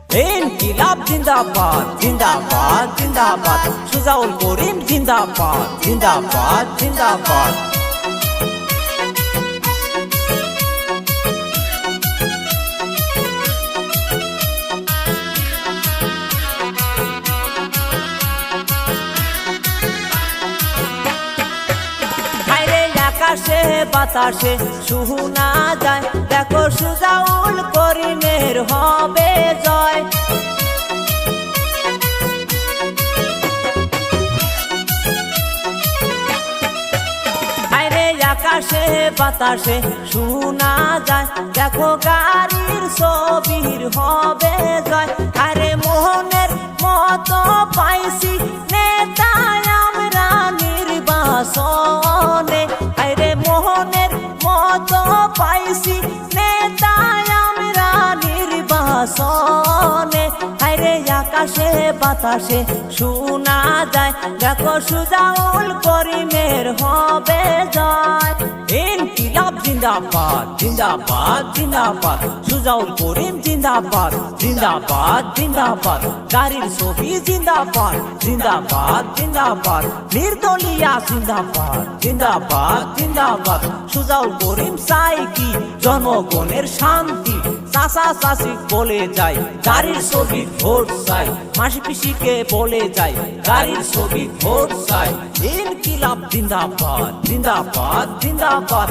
ইনকিলাব জিন্দাবাদ জিন্দাবাদ জিন্দাবাদ, সুজাউল করিম জিন্দাবাদ জিন্দাবাদ জিন্দাবাদ। আকাশে বাতাসে শোনা যায়, দেখো সুজাউল করিমের হবে জয়। আরে আকাশে বাতাসে শোনা যায়, দেখো গাড়ির ছবির হবে জয়। আরে মোহনের মতো পাইছি নেতা আমরা নির্বাচনে, আরে মোহনের মতো পাইছি নেতা আমরা নির্বাচনে। আরে আকাশে বাতাসে শোনা যায়, দেখো সুজাউল করিমের হবে জয়। ইনকিলাব জিন্দাবাদ জিন্দাবাদ জিন্দাবাদ, সুজাউল করিম জিন্দাবাদ জিন্দাবাদ জিন্দাবাদ। গাড়ির ছবি জিন্দাবাদ জিন্দাবাদ জিন্দাবাদ, নির্দলীয় জিন্দাবাদ জিন্দাবাদ জিন্দাবাদ। সুজাউল করিম চাই কি জনগণের শান্তি, চাচা চাচি বলে যায় গাড়ির ছবি ভোট চাই, মাসি পিসিকে বলে যায় গাড়ির ছবি ভোট চাই। ইনকিলাব জিন্দাবাদ জিন্দাবাদ জিন্দাবাদ।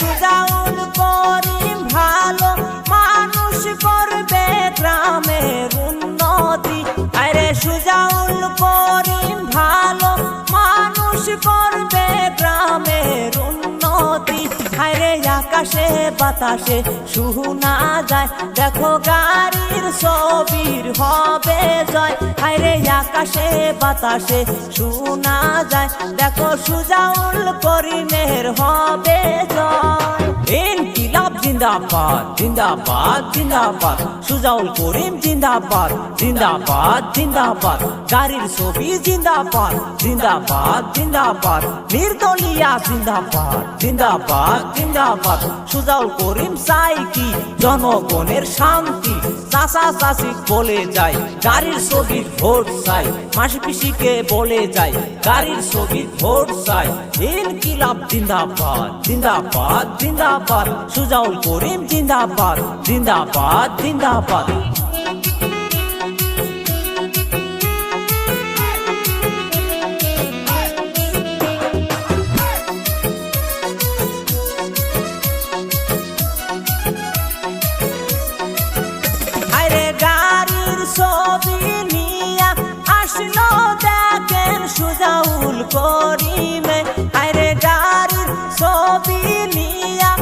সুজাউল করিম ভালো মানুষ করবে গ্রামের উন্নতি, আরে সুজাউল করিম ভালো মানুষ করবে গ্রামের উন্নতি। আরে আকাশে বাতাসে শোনা যায়, দেখো গাড়ির ছবির হবে জয়। আরে আকাশে বাতাসে শোনা যায়, দেখো সুজাউল করিমের হবে জয়। ইনকিলাব জিন্দাবাদ জিন্দাবাদ জিন্দাবাদ, সুজাউল করিম জিন্দাবাদ জিন্দাবাদ জিন্দাবাদ। গাড়ির ছবি জিন্দাবাদ জিন্দাবাদ জিন্দাবাদ, নির্দলীয় জিন্দাবাদ জিন্দাবাদ জিন্দাবাদ। সুজাউল করিম চাই কি জনগণের শান্তি, চাচা চাচি বলে যায় গাড়ির ছবি ভোট চাই, মাসি পিসিকে বলে যায় গাড়ির ছবি ভোট চাই। ইনকিলাব জিন্দাবাদ জিন্দাবাদ জিন্দাবাদ, সুজাউল করিম জিন্দাবাদ জিন্দাবাদ জিন্দাবাদ। গাড়ির ছবি নিয়া আসলো দেখেন সুজাউল করিমে, আরে গাড়ির ছবি নিয়া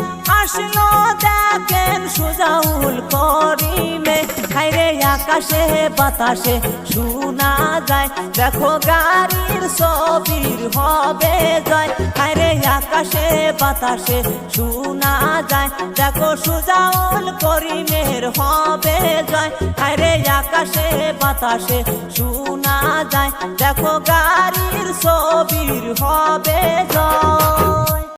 আসলো দেখেন সুজাউল করিমে। আরে আকাশে বাতাসে শোনা যায়, দেখো গাড়ির ছবির হবে জয়। আরে আকাশে বাতাসে শোনা যায়, দেখো সুজাউল করিমের হবে জয়। আরে আকাশে বাতাসে শোনা যায়, দেখো গাড়ির ছবির হবে